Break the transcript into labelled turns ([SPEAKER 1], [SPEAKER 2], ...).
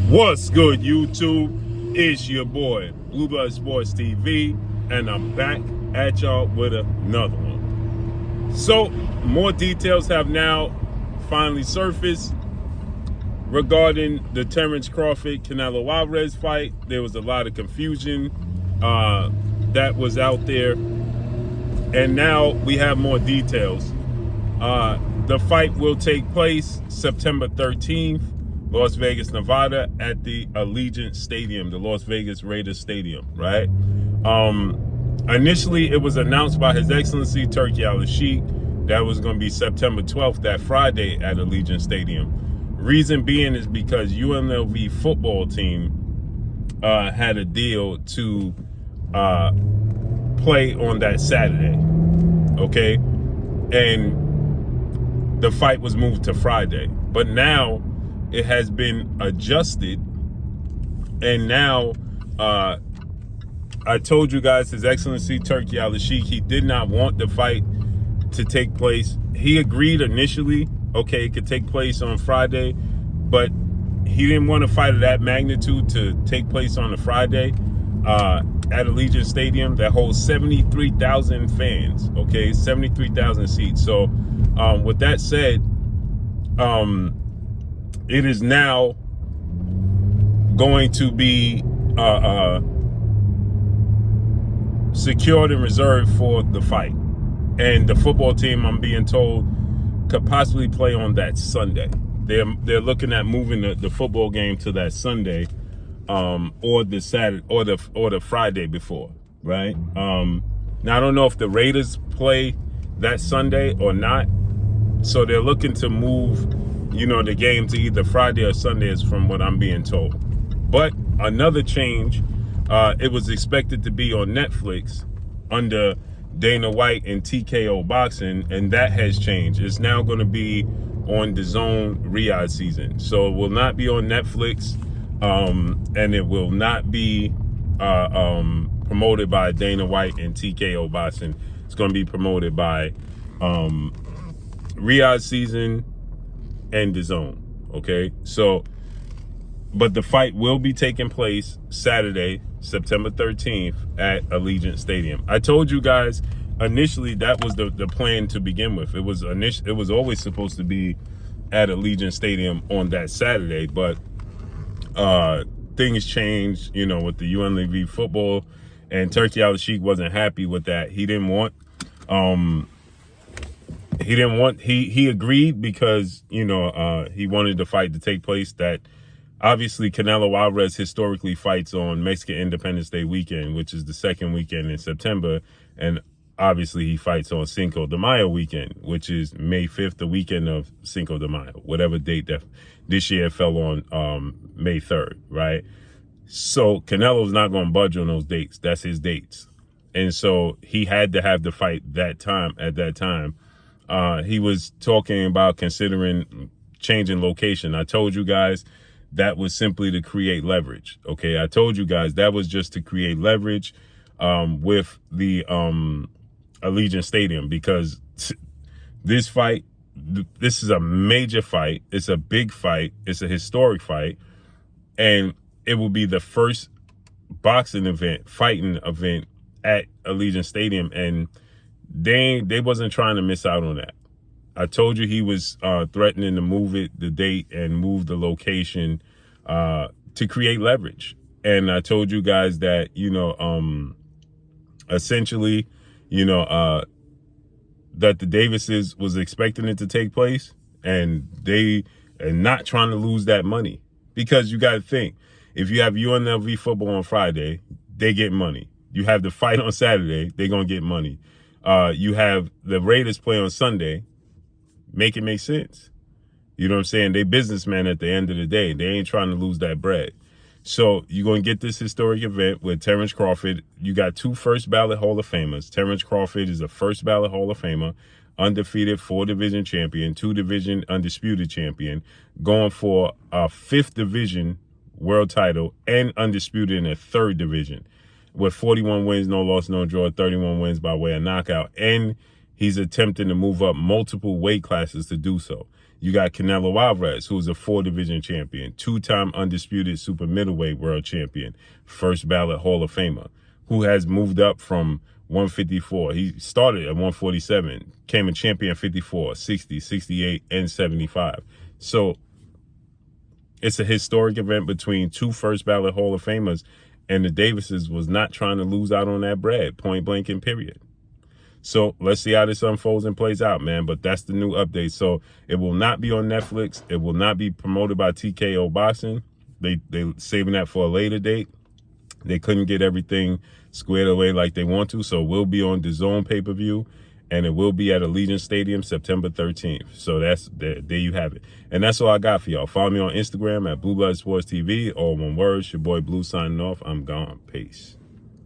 [SPEAKER 1] What's good, YouTube? It's your boy, Blue Blood Sports TV, and I'm back at y'all with another one. So, more details have now finally surfaced regarding the Terrence Crawford Canelo Alvarez fight. There was a lot of confusion that was out there, and now we have more details. The fight will take place September 13th. Las Vegas, Nevada, at the Allegiant Stadium, the Las Vegas Raiders Stadium, right? Initially, it was announced by His Excellency Turki Al-Sheikh that was going to be September 12th, that Friday, at Allegiant Stadium. Reason being is because UNLV football team had a deal to play on that Saturday, okay? And the fight was moved to Friday. But now it has been adjusted, and now I told you guys, His Excellency Turki Al-Sheikh, he did not want the fight to take place. He agreed initially, okay, it could take place on Friday, but he didn't want a fight of that magnitude to take place on a Friday at Allegiant Stadium that holds 73,000 fans, okay, 73,000 seats. So with that said, it is now going to be secured and reserved for the fight. And the football team, I'm being told, could possibly play on that Sunday. They're looking at moving the football game to that Sunday, or the Saturday, or the Friday before, right? Now I don't know if the Raiders play that Sunday or not, so they're looking to move, the game to either Friday or Sunday, is from what I'm being told. But another change, it was expected to be on Netflix under Dana White and TKO Boxing, and that has changed. It's now going to be on Dazn Riyadh season. So it will not be on Netflix, and it will not be promoted by Dana White and TKO Boxing. It's going to be promoted by Riyadh season and Dazn, okay? So, but the fight will be taking place Saturday, September 13th at Allegiant Stadium. I told you guys initially that was the plan to begin with. It was always supposed to be at Allegiant Stadium on that Saturday, but things changed, with the UNLV football, and Turki Al-Sheikh wasn't happy with that. He agreed because, he wanted the fight to take place. That obviously Canelo Alvarez historically fights on Mexican Independence Day weekend, which is the second weekend in September. And obviously he fights on Cinco de Mayo weekend, which is May 5th, the weekend of Cinco de Mayo, whatever date that this year fell on May 3rd, right? So Canelo's not going to budge on those dates. That's his dates. And so he had to have the fight at that time. He was talking about considering changing location. I told you guys that was simply to create leverage. Okay, I told you guys that was just to create leverage with the Allegiant Stadium, because this fight, this is a major fight. It's a big fight. It's a historic fight, and it will be the first fighting event at Allegiant Stadium, and they wasn't trying to miss out on that. I told you he was threatening to move the date and move the location to create leverage. And I told you guys that, essentially, that the Davises was expecting it to take place, and they are not trying to lose that money. Because you got to think, if you have UNLV football on Friday, they get money. You have the fight on Saturday, they're going to get money. You have the Raiders play on Sunday. Make it make sense. You know what I'm saying? They businessmen at the end of the day. They ain't trying to lose that bread. So you're going to get this historic event with Terrence Crawford. You got two first ballot Hall of Famers. Terrence Crawford is a first ballot Hall of Famer, undefeated 4-division champion, 2-division undisputed champion, going for a 5th division world title, and undisputed in a 3rd division with 41 wins, no loss, no draw, 31 wins by way of knockout. And he's attempting to move up multiple weight classes to do so. You got Canelo Alvarez, who's a 4-division champion, 2-time undisputed super middleweight world champion, first ballot Hall of Famer, who has moved up from 154. He started at 147, came a champion 54, 60, 68, and 75. So it's a historic event between 2 first ballot Hall of Famers, and the Davises was not trying to lose out on that bread, point blank and period. So let's see how this unfolds and plays out, man. But that's the new update. So it will not be on Netflix. It will not be promoted by TKO Boxing. They saving that for a later date. They couldn't get everything squared away like they want to. So it will be on Dazn pay-per-view, and it will be at Allegiant Stadium September 13th. So that's there you have it. And that's all I got for y'all. Follow me on Instagram at Blue Blood Sports TV. All one word. It's your boy Blue signing off. I'm gone. Peace.